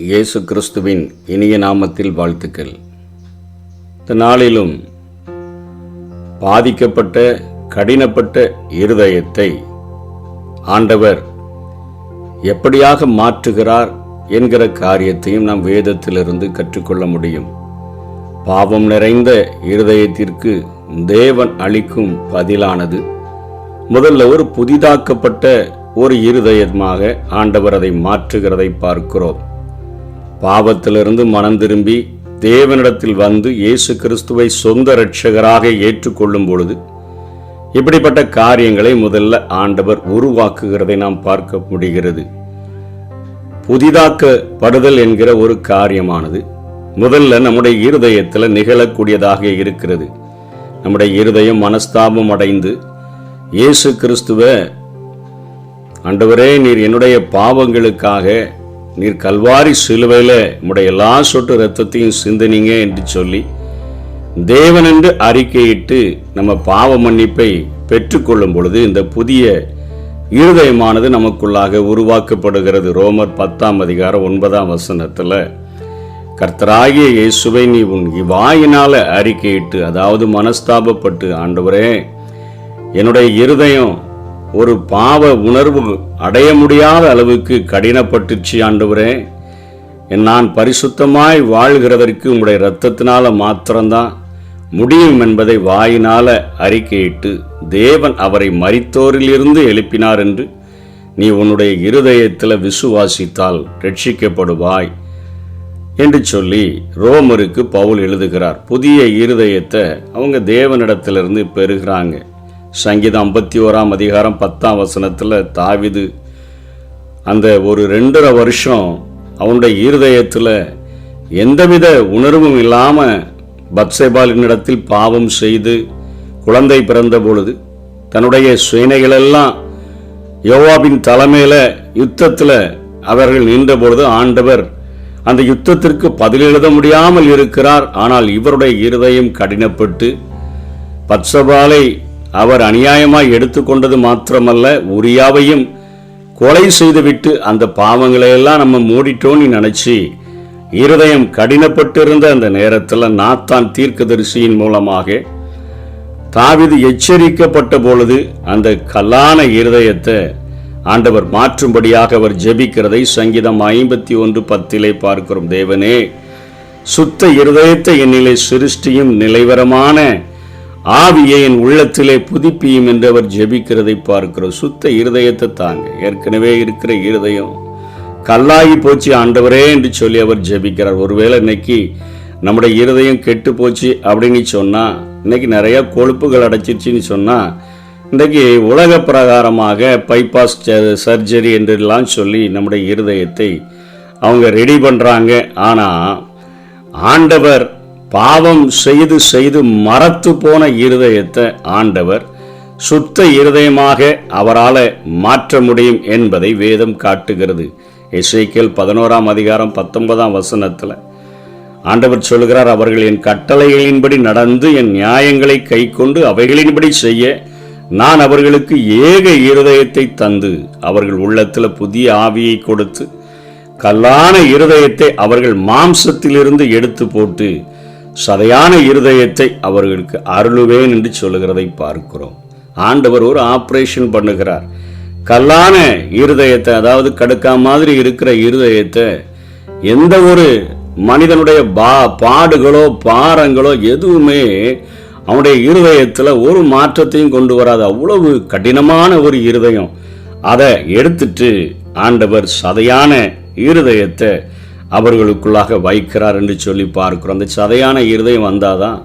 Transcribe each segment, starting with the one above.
இயேசு கிறிஸ்துவின் இனிய நாமத்தில் வாழ்த்துக்கள். இந்த நாளிலும் பாதிக்கப்பட்ட கடினப்பட்ட இருதயத்தை ஆண்டவர் எப்படியாக மாற்றுகிறார் என்கிற காரியத்தையும் நாம் வேதத்திலிருந்து கற்றுக்கொள்ள முடியும். பாவம் நிறைந்த இருதயத்திற்கு தேவன் அளிக்கும் பதிலானது முதல்ல ஒரு புதிதாக்கப்பட்ட ஒரு இருதயமாக ஆண்டவர் அதை மாற்றுகிறதை பார்க்கிறோம். பாவத்திலிருந்து மனம் திரும்பி தேவனிடத்தில் வந்து இயேசு கிறிஸ்துவை சொந்த இரட்சகராக ஏற்றுக்கொள்ளும் பொழுது இப்படிப்பட்ட காரியங்களை முதல்ல ஆண்டவர் உருவாக்குகிறதை நாம் பார்க்க முடிகிறது. புதிதாக்கப்படுதல் என்கிற ஒரு காரியமானது முதல்ல நம்முடைய இருதயத்தில் நிகழக்கூடியதாக இருக்கிறது. நம்முடைய இருதயம் மனஸ்தாபம் அடைந்து இயேசு கிறிஸ்துவை, ஆண்டவரே, நீர் என்னுடைய பாவங்களுக்காக நீர் கல்வாரி சிலுவையில் உம்முடைய எல்லா சொட்டு இரத்தத்தையும் சிந்தினீங்க என்று சொல்லி தேவன் என்று அறிக்கையிட்டு நம்ம பாவ மன்னிப்பை பெற்றுக்கொள்ளும் பொழுது இந்த புதிய இருதயமானது நமக்குள்ளாக உருவாக்கப்படுகிறது. ரோமர் 10:9 கர்த்தராகிய இயேசுவை நீ உன் வாயினால அறிக்கையிட்டு, அதாவது மனஸ்தாபப்பட்டு, ஆண்டவரே, என்னுடைய இருதயம் ஒரு பாவ உணர்வு அடைய முடியாத அளவுக்கு கடினப்பட்டுச்சு, ஆண்டவரே, நான் பரிசுத்தமாய் வாழ்கிறதற்கு உங்களுடைய இரத்தத்தினால மாத்திரம்தான் முடியும் என்பதை வாயினால அறிக்கையிட்டு தேவன் அவரை மரித்தோரிலிருந்து எழுப்பினார் என்று நீ உன்னுடைய இருதயத்தில் விசுவாசித்தால் ரட்சிக்கப்படுவாய் என்று சொல்லி ரோமருக்கு பவுல் எழுதுகிறார். புதிய இருதயத்தை அவங்க தேவனிடத்திலிருந்து பெறுகிறாங்க. சங்கீதம் 51:10 தாவீது அந்த ஒரு 2.5 வருஷம் அவனுடைய இருதயத்தில் எந்தவித உணர்வும் இல்லாமல் பத்சேபாளினிடத்தில் பாவம் செய்து குழந்தை பிறந்த பொழுது தன்னுடைய சேனைகளெல்லாம் யோவாபின் தலைமையில் யுத்தத்தில் அவர்கள் நின்ற பொழுது ஆண்டவர் அந்த யுத்தத்திற்கு பதில் எழுத முடியாமல் இருக்கிறார். ஆனால் இவருடைய இருதயம் கடினப்பட்டு பத்சேபாளை அவர் அநியாயமாய் எடுத்துக்கொண்டது மாத்திரமல்ல, உரியாவையும் கொலை செய்துவிட்டு அந்த பாவங்களையெல்லாம் நம்ம மூடிட்டோன்னு நினைச்சு இருதயம் கடினப்பட்டிருந்த அந்த நேரத்தில் நாத்தான் தீர்க்கதரிசியின் மூலமாக தாவீது எச்சரிக்கப்பட்ட பொழுது அந்த கல்லான இருதயத்தை ஆண்டவர் மாற்றும்படியாக அவர் ஜெபிக்கிறதை சங்கீதம் 51:10 பார்க்கிறோம். தேவனே, சுத்த இருதயத்தை என்னிலே சிருஷ்டியும், நிலைவரமான ஆவியை என் உள்ளத்திலே புதுப்பியும் என்று அவர் ஜெபிக்கிறதை பார்க்கிறோம். சுத்த இருதயத்தை தாங்க. ஏற்கனவே இருக்கிற இருதயம் கல்லாகி போச்சு, ஆண்டவரே என்று சொல்லி அவர் ஜெபிக்கிறார். ஒருவேளை இன்னைக்கு நம்முடைய இருதயம் கெட்டு போச்சு அப்படின்னு சொன்னால், இன்னைக்கு நிறைய கொழுப்புகள் அடைச்சிருச்சுன்னு சொன்னால், இன்றைக்கு உலக பிரகாரமாக பைபாஸ் சர்ஜரி என்றெல்லாம் சொல்லி நம்முடைய இருதயத்தை அவங்க ரெடி பண்ணுறாங்க. ஆனால் ஆண்டவர் பாவம் செய்து செய்து மரத்து போன இருதயத்தை ஆண்டவர் சுத்த இருதயமாக அவரால் மாற்ற முடியும் என்பதை வேதம் காட்டுகிறது. எசேக்கியேல் 11:19 ஆண்டவர் சொல்கிறார், அவர்கள் என் கட்டளைகளின்படி நடந்து என் நியாயங்களை கை கொண்டு அவைகளின்படி செய்ய நான் அவர்களுக்கு ஏக இருதயத்தை தந்து அவர்கள் உள்ளத்தில் புதிய ஆவியை கொடுத்து கல்லான இருதயத்தை அவர்கள் மாம்சத்திலிருந்து எடுத்து போட்டு சதையான இருதயத்தை அவர்களுக்கு அருளுவேன் என்று சொல்லுகிறதை பார்க்கிறோம். ஆண்டவர் ஒரு ஆபரேஷன் பண்ணுகிறார். கல்லான இருதயத்தை, அதாவது கடுக்கா மாதிரி இருக்கிற இருதயத்தை எந்த ஒரு மனிதனுடைய பாடுகளோ பாரங்களோ எதுவுமே அவனுடைய இருதயத்தில் ஒரு மாற்றத்தையும் கொண்டு வராது. அவ்வளவு கடினமான ஒரு இருதயம். அதை எடுத்துட்டு ஆண்டவர் சதையான இருதயத்தை அவர்களுக்குள்ளாக வைக்கிறார் என்று சொல்லி பார்க்கிறோம். அந்த சதையான இருதயம் வந்தாதான்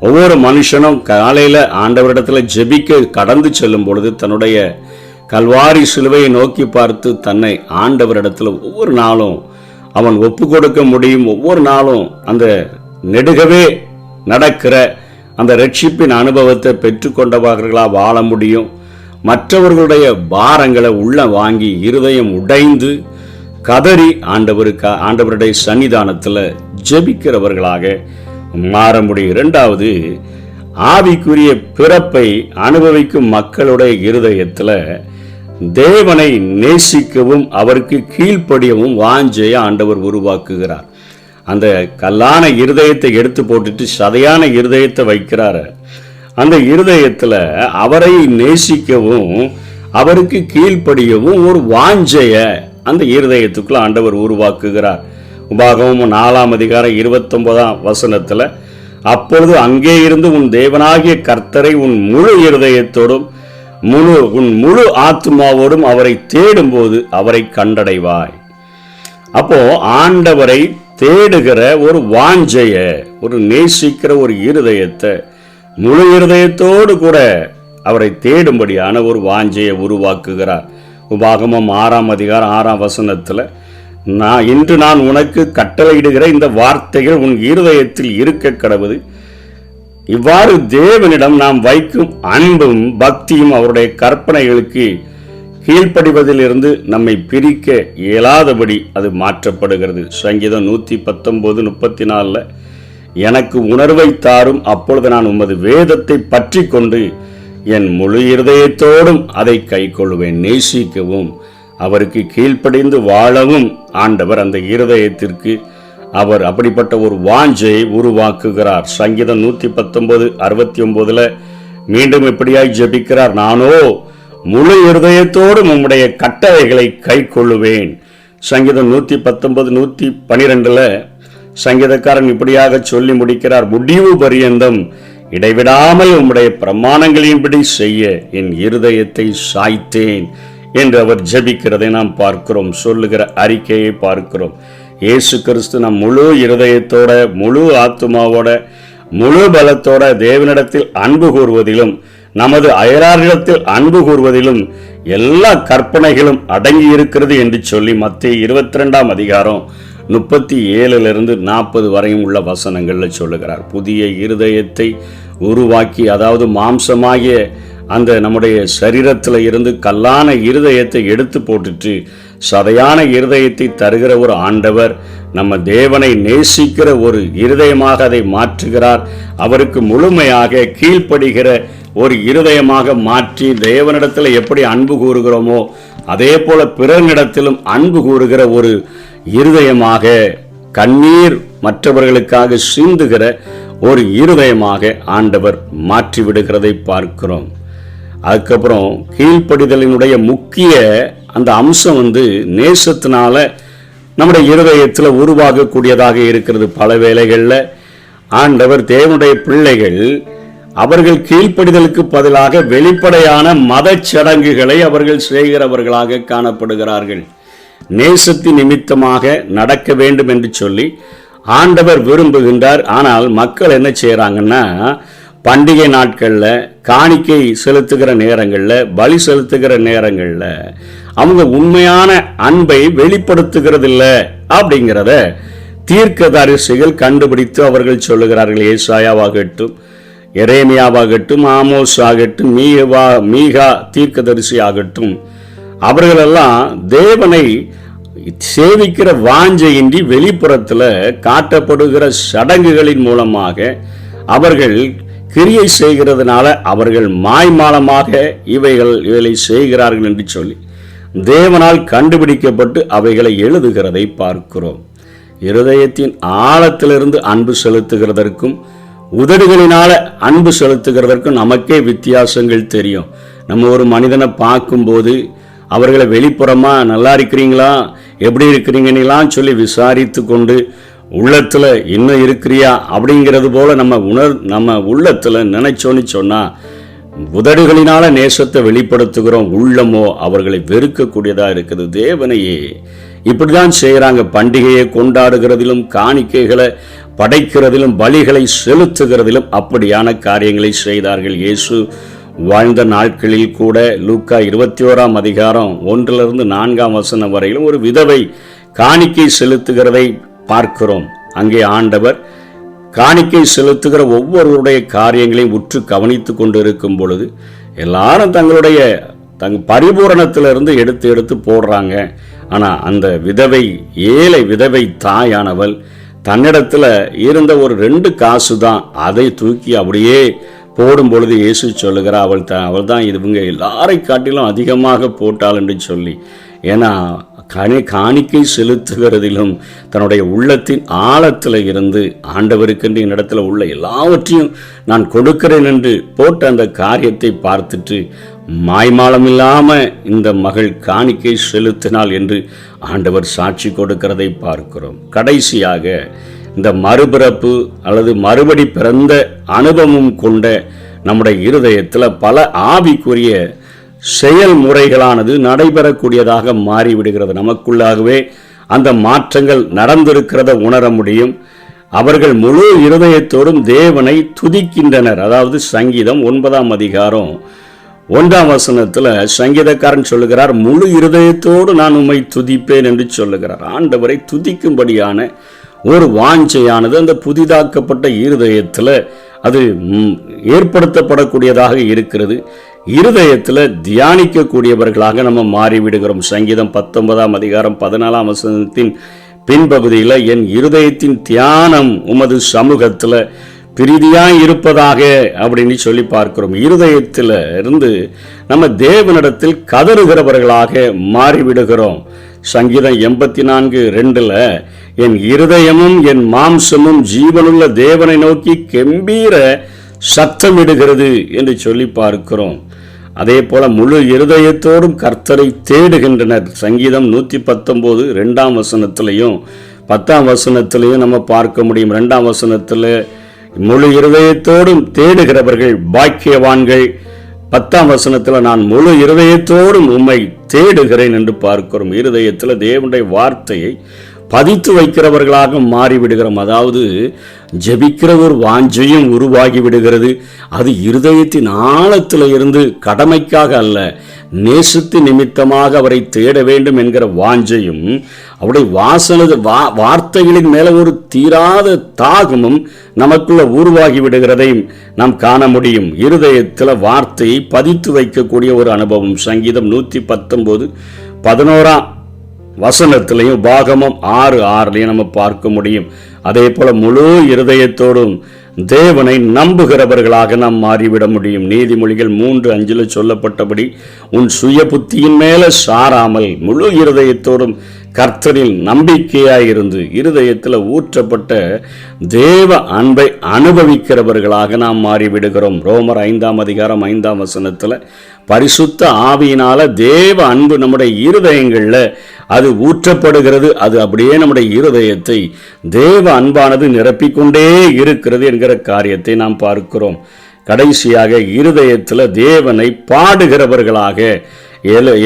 ஒவ்வொரு மனுஷனும் காலையில் ஆண்டவரிடத்தில் ஜெபிக்க கடந்து செல்லும் பொழுது தன்னுடைய கல்வாரி சிலுவையை நோக்கி பார்த்து தன்னை ஆண்டவரிடத்தில் ஒவ்வொரு நாளும் அவன் ஒப்பு கொடுக்க முடியும். ஒவ்வொரு நாளும் அந்த நெடுகவே நடக்கிற அந்த ரட்சிப்பின் அனுபவத்தை பெற்றுக்கொண்டவர்களாக வாழ முடியும். மற்றவர்களுடைய பாரங்களை உள்ள வாங்கி இருதயம் உடைந்து கதறி ஆண்டவருடைய சன்னிதானத்தில் ஜெபிக்கிறவர்களாக மாற முடியும். இரண்டாவது, ஆவிக்குரிய பிறப்பை அனுபவிக்கும் மக்களுடைய இருதயத்தில் தேவனை நேசிக்கவும் அவருக்கு கீழ்ப்படியவும் வாஞ்சையை ஆண்டவர் உருவாக்குகிறார். அந்த கல்லான இருதயத்தை எடுத்து போட்டுட்டு சதையான இருதயத்தை வைக்கிறாரு. அந்த இருதயத்துல அவரை நேசிக்கவும் அவருக்கு கீழ்ப்படியவும் ஒரு வாஞ்சைய அந்த இருதயத்துக்குள்ள ஆண்டவர் உருவாக்குகிறார். உபாகமம் 4:29 அப்பொழுது அங்கே இருந்து உன் தேவனாகிய கர்த்தரை உன் முழு இருதயத்தோடும் உன் முழு ஆத்மாவோடும் அவரை தேடும்போது அவரை கண்டடைவாய். அப்போ ஆண்டவரை தேடுகிற ஒரு வாஞ்சைய, ஒரு நேசிக்கிற ஒரு இருதயத்தை, முழு இருதயத்தோடு கூட அவரை தேடும்படியான ஒரு வாஞ்சையை உருவாக்குகிறார். உபாகமம் 6:6 இன்று நான் உனக்கு கட்டளையிடுகிற இந்த வார்த்தைகள் உன் இருதயத்தில் இருக்க கடவுது. இவ்வாறு தேவனிடம் நாம் வைக்கும் அன்பும் பக்தியும் அவருடைய கற்பனைகளுக்கு கீழ்ப்படிவதிலிருந்து நம்மை பிரிக்க இயலாதபடி அது மாற்றப்படுகிறது. சங்கீதம் 119:34 எனக்கு உணர்வை தாரும், அப்பொழுது நான் உமது வேதத்தை பற்றி கொண்டு என் முழு இருதயத்தோடும் அதை கை கொள்வேன். நேசிக்கவும் அவருக்கு கீழ்ப்படிந்து வாழவும் ஆண்டவர் அந்த இருதயத்திற்கு அவர் அப்படிப்பட்ட ஒரு வாஞ்சையை உருவாக்குகிறார். சங்கீதம் 119:69 மீண்டும் எப்படியாய் ஜெபிக்கிறார், நானோ முழு இருதயத்தோடும் உம்முடைய கட்டளைகளை கை கொள்ளுவேன். சங்கீதம் 119:112 சங்கீதக்காரன் இப்படியாக சொல்லி முடிக்கிறார், முடிவு பரியந்தம் இடைவிடாமல் உம்முடைய பிரமாணங்களின்படி செய்ய என் இருதயத்தை சாய்த்தேன் என்று அவர் ஜெபிக்கிறதை நாம் பார்க்கிறோம். சொல்லுகிற அறிக்கையை பார்க்கிறோம். இயேசு கிறிஸ்து நம் முழு இருதயத்தோட, முழு ஆத்துமாவோட, முழு பலத்தோட தேவனிடத்தில் அன்பு கூறுவதிலும் நமது அயலாரிடத்தில் அன்பு கூறுவதிலும் எல்லா கற்பனைகளும் அடங்கி இருக்கிறது என்று சொல்லி மத்தேயு 22:37-40 வரையும் உள்ள வசனங்கள்ல சொல்லுகிறார். புதிய இருதயத்தை உருவாக்கி, அதாவது மாம்சமாகிய அந்த நம்முடைய சரீரத்தில் இருந்து கல்லான இருதயத்தை எடுத்து போட்டுட்டு சதையான இருதயத்தை தருகிற ஒரு ஆண்டவர் நம்ம தேவனை நேசிக்கிற ஒரு இருதயமாக அதை மாற்றுகிறார். அவருக்கு முழுமையாக கீழ்ப்படுகிற ஒரு இருதயமாக மாற்றி தேவனிடத்தில் எப்படி அன்பு கூறுகிறோமோ அதே போல பிறனிடத்திலும் அன்பு கூறுகிற ஒரு இருதயமாக, கண்ணீர் மற்றவர்களுக்காக சிந்துகிற ஒரு இருதயமாக ஆண்டவர் மாற்றி விடுகிறதை பார்க்கிறோம். அதுக்கப்புறம் கீழ்ப்படிதலினுடைய முக்கிய அந்த அம்சம் நேசத்தினால நம்முடைய இருதயத்தில் உருவாகக்கூடியதாக இருக்கிறது. பல வேளைகளில் ஆண்டவர் தேவனுடைய பிள்ளைகள் அவர்கள் கீழ்ப்படிதலுக்கு பதிலாக வெளிப்படையான மத சடங்குகளை அவர்கள் செய்கிறவர்களாக காணப்படுகிறார்கள். நேசத்தின் நிமித்தமாக நடக்க வேண்டும் என்று சொல்லி ஆண்டவர் விரும்புகின்றார். ஆனால் மக்கள் என்ன செய்யறாங்கன்னா, பண்டிகை நாட்களில் காணிக்கை செலுத்துகிற நேரங்களில், பலி செலுத்துகிற நேரங்களில் அவங்க உண்மையான அன்பை வெளிப்படுத்துகிறதில்ல அப்படிங்கிறத தீர்க்கதரிசிகள் கண்டுபிடித்து அவர்கள் சொல்லுகிறார்கள். ஏசாயாவாகட்டும், எரேமியாவாகட்டும், ஆமோஸ் ஆகட்டும், மீகா தீர்க்கதரிசி ஆகட்டும், அவர்களெல்லாம் தேவனை சேவிக்கிற வாஞ்சையின்றி வெளிப்புறத்தில் காட்டப்படுகிற சடங்குகளின் மூலமாக அவர்கள் கிரியை செய்கிறதுனால அவர்கள் மாய்மாலமாக இவைகளை செய்கிறார்கள் என்று சொல்லி தேவனால் கண்டுபிடிக்கப்பட்டு அவைகளை எழுதுகிறதை பார்க்கிறோம். இருதயத்தின் ஆழத்திலிருந்து அன்பு செலுத்துகிறதற்கும் உதடுகளினால அன்பு செலுத்துகிறதற்கும் நமக்கே வித்தியாசங்கள் தெரியும். நம்ம ஒரு மனிதனை பார்க்கும்போது அவர்களை வெளிப்புறமா நல்லா இருக்கிறீங்களா, எப்படி இருக்கிறீங்கன்னெல்லாம் சொல்லி விசாரித்து கொண்டு உள்ளத்துல இன்னும் இருக்கிறியா அப்படிங்கிறது போல நம்ம உள்ளத்துல நினைச்சோன்னு சொன்னா உதடுகளினால நேசத்தை வெளிப்படுத்துகிறோம், உள்ளமோ அவர்களை வெறுக்கக்கூடியதா இருக்குது. தேவனையே இப்படிதான் செய்யறாங்க. பண்டிகையை கொண்டாடுகிறதிலும், காணிக்கைகளை படைக்கிறதிலும், பலிகளை செலுத்துகிறதிலும் அப்படியான காரியங்களை செய்தார்கள். இயேசு வாழ்ந்த நாட்களில் கூட லூக்கா 21:1-4 வரையிலும் ஒரு விதவை காணிக்கை செலுத்துகிறதை பார்க்கிறோம். அங்கே ஆண்டவர் காணிக்கை செலுத்துகிற ஒவ்வொருவருடைய காரியங்களையும் உற்று கவனித்து கொண்டு இருக்கும் பொழுது எல்லாரும் தங்களுடைய பரிபூரணத்திலிருந்து எடுத்து போடுறாங்க. ஆனால் அந்த ஏழை விதவை தாயானவள் தன்னிடத்தில் இருந்த ஒரு 2 காசு தான், அதை தூக்கி அப்படியே போடும் பொழுது இயேசு சொல்லுகிறார், அவள் தான் இவங்க எல்லாரை காட்டிலும் அதிகமாக போட்டாள் என்று சொல்லி. ஏன்னா காணிக்கை செலுத்துகிறதிலும் தன்னுடைய உள்ளத்தின் ஆழத்தில் இருந்து ஆண்டவருக்கென்று என்னிடத்தில் உள்ள எல்லாவற்றையும் நான் கொடுக்கிறேன் என்று போட்ட அந்த காரியத்தை பார்த்துட்டு மாய்மாலம் இல்லாமல் இந்த மகள் காணிக்கை செலுத்தினாள் என்று ஆண்டவர் சாட்சி கொடுக்கிறதை பார்க்கிறோம். கடைசியாக இந்த மறுபிறப்பு அல்லது மறுபடி பிறந்த அனுபவம் கொண்ட நம்முடைய இருதயத்தில் பல ஆவிக்குரிய செயல்முறைகளானது நடைபெறக்கூடியதாக மாறிவிடுகிறது. நமக்குள்ளாகவே அந்த மாற்றங்கள் நடந்திருக்கிறத உணர முடியும். அவர்கள் முழு இருதயத்தோடும் தேவனை துதிக்கின்றனர். அதாவது சங்கீதம் 9ஆம் அதிகாரம் 1ஆம் வசனத்தில் சங்கீதக்காரன் சொல்லுகிறார், முழு இருதயத்தோடு நான் உம்மை துதிப்பேன் என்று சொல்லுகிறார். ஆண்டவரை துதிக்கும்படியான ஒரு வாஞ்சையானது அந்த புதிதாக்கப்பட்ட இருதயத்தில் அது ஏற்படுத்தப்படக்கூடியதாக இருக்கிறது. இருதயத்தில் தியானிக்கக்கூடியவர்களாக நம்ம மாறிவிடுகிறோம். சங்கீதம் 19ஆம் அதிகாரம் 14ஆம் வசனத்தின் பின்பகுதியில் என் இருதயத்தின் தியானம் உமது சமூகத்தில் பிரீதியாய் இருப்பதாக அப்படின்னு சொல்லி பார்க்கிறோம். இருதயத்தில் இருந்து நம்ம தேவனிடத்தில் கதறுகிறவர்களாக மாறிவிடுகிறோம். சங்கீதம் 84:2 என் இருதயமும் என் மாம்சமும் ஜீவனுள்ள தேவனை நோக்கி கெம்பீர சத்தமிடுகிறது என்று சொல்லி பார்க்கிறோம். அதே போல முழு இருதயத்தோடும் கர்த்தரை தேடுகின்றனர். சங்கீதம் 119 2ஆம் வசனத்திலையும் 10ஆம் வசனத்திலையும் நம்ம பார்க்க முடியும். 2ஆம் வசனத்தில் முழு இருதயத்தோடும் தேடுகிறவர்கள் பாக்கியவான்கள். 10ஆம் வசனத்தில் நான் முழு இருதயத்தோடும் உம்மை தேடுகிறேன் என்று பார்க்கிறோம். இருதயத்தில் தேவனுடைய வார்த்தையை பதித்து வைக்கிறவர்களாக மாறிவிடுகிறோம். அதாவது ஜெபிக்கிற ஒரு வாஞ்சையும் உருவாகி விடுகிறது. அது இருதயத்தின் ஆழத்தில் இருந்து கடமைக்காக அல்ல, நேசத்து நிமித்தமாக அவரை தேட வேண்டும் என்கிற வாஞ்சையும் அவருடைய வார்த்தைகளின் மேல ஒரு தீராத தாகமும் நமக்குள்ள உருவாகி விடுகிறதையும் நாம் காண முடியும். இருதயத்தில் வார்த்தையை பதித்து வைக்கக்கூடிய ஒரு அனுபவம். சங்கீதம் 119:11 வசனத்திலையும் பாகமம் 6:6 நம்ம பார்க்க முடியும். அதே போல முழு இருதயத்தோடும் தேவனை நம்புகிறவர்களாக நாம் மாறிவிட முடியும். நீதிமொழிகள் 3:5 சொல்லப்பட்டபடி உன் சுய புத்தியின் மேல சாராமல் முழு இருதயத்தோடும் கர்த்தரில் நம்பிக்கையாயிருந்து இருதயத்தில் ஊற்றப்பட்ட தேவ அன்பை அனுபவிக்கிறவர்களாக நாம் மாறிவிடுகிறோம். ரோமர் 5ஆம் அதிகாரம் 5ஆம் வசனத்தில் பரிசுத்த ஆவியினால தேவ அன்பு நம்முடைய இருதயங்களில் அது ஊற்றப்படுகிறது. அது அப்படியே நம்முடைய இருதயத்தை தேவ அன்பானது நிரப்பிக்கொண்டே இருக்கிறது என்கிற காரியத்தை நாம் பார்க்கிறோம். கடைசியாக இருதயத்தில் தேவனை பாடுகிறவர்களாக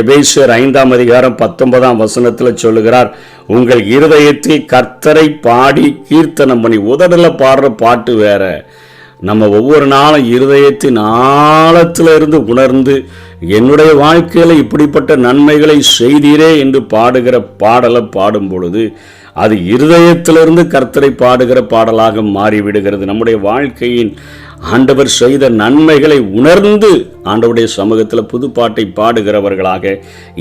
எபேசியர் 5ஆம் அதிகாரம் 19ஆம் வசனத்தில் சொல்லுகிறார், உங்கள் இருதயத்தில் கர்த்தரை பாடி கீர்த்தனம் பண்ணி. உதடல பாடுற பாட்டு வேற, நம்ம ஒவ்வொரு நாளும் இருதயத்தின் ஆழத்தில் இருந்து உணர்ந்து என்னுடைய வாழ்க்கையில் இப்படிப்பட்ட நன்மைகளை செய்தீரே என்று பாடுகிற பாடலை பாடும் பொழுது அது இருதயத்திலிருந்து கர்த்தரை பாடுகிற பாடலாக மாறிவிடுகிறது. நம்முடைய வாழ்க்கையின் ஆண்டவர் செய்த நன்மைகளை உணர்ந்து ஆண்டவருடைய சமூகத்தில் புது பாட்டை பாடுகிறவர்களாக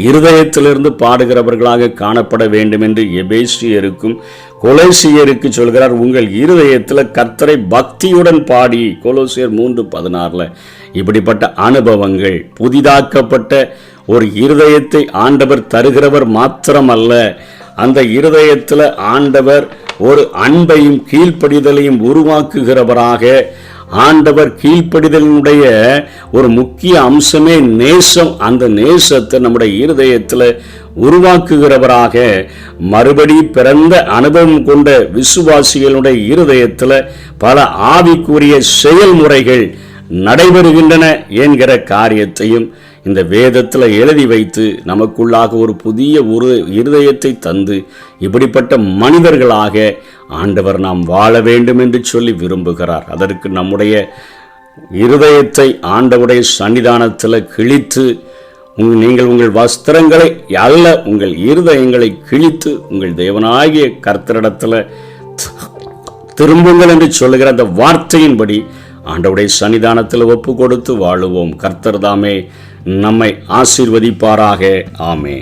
இருதயத்திலிருந்து பாடுகிறவர்களாக காணப்பட வேண்டும் என்று எபேசியருக்கும் கொலோசியருக்கு சொல்கிறார். உங்கள் இருதயத்தில் கர்த்தரை பக்தியுடன் பாடி. கொலோசியர் 3:16 இப்படிப்பட்ட அனுபவங்கள் புதிதாக்கப்பட்ட ஒரு இருதயத்தை ஆண்டவர் தருகிறவர் மாத்திரமல்ல, அந்த இருதயத்தில் ஆண்டவர் ஒரு அன்பையும் கீழ்ப்படிதலையும் உருவாக்குகிறவராக. ஆண்டவர் கீழ்ப்படிதலினுடைய ஒரு முக்கிய அம்சமே நேசம். அந்த நேசத்தை நம்முடைய இருதயத்தில் உருவாக்குகிறவராக மறுபடி பிறந்த அனுபவம் கொண்ட விசுவாசிகளுடைய இருதயத்தில் பல ஆவிக்குரிய செயல்முறைகள் நடைபெறுகின்றன என்கிற காரியத்தையும் இந்த வேதத்தில் எழுதி வைத்து நமக்குள்ளாக ஒரு புதிய ஒரு இருதயத்தை தந்து இப்படிப்பட்ட மனிதர்களாக ஆண்டவர் நாம் வாழ வேண்டும் என்று சொல்லி விரும்புகிறார். அதற்கு நம்முடைய இருதயத்தை ஆண்டவருடைய சன்னிதானத்தில் கிழித்து நீங்கள் உங்கள் வஸ்திரங்களை அல்ல உங்கள் இருதயங்களை கிழித்து உங்கள் தேவனாகிய கர்த்தரிடத்தில் திரும்புங்கள் என்று சொல்லுகிற அந்த வார்த்தையின்படி ஆண்டவருடைய சன்னிதானத்தில் ஒப்பு கொடுத்து வாழுவோம். கர்த்தர் தாமே நம்மை ஆசீர்வதிப்பாராக. ஆமென்.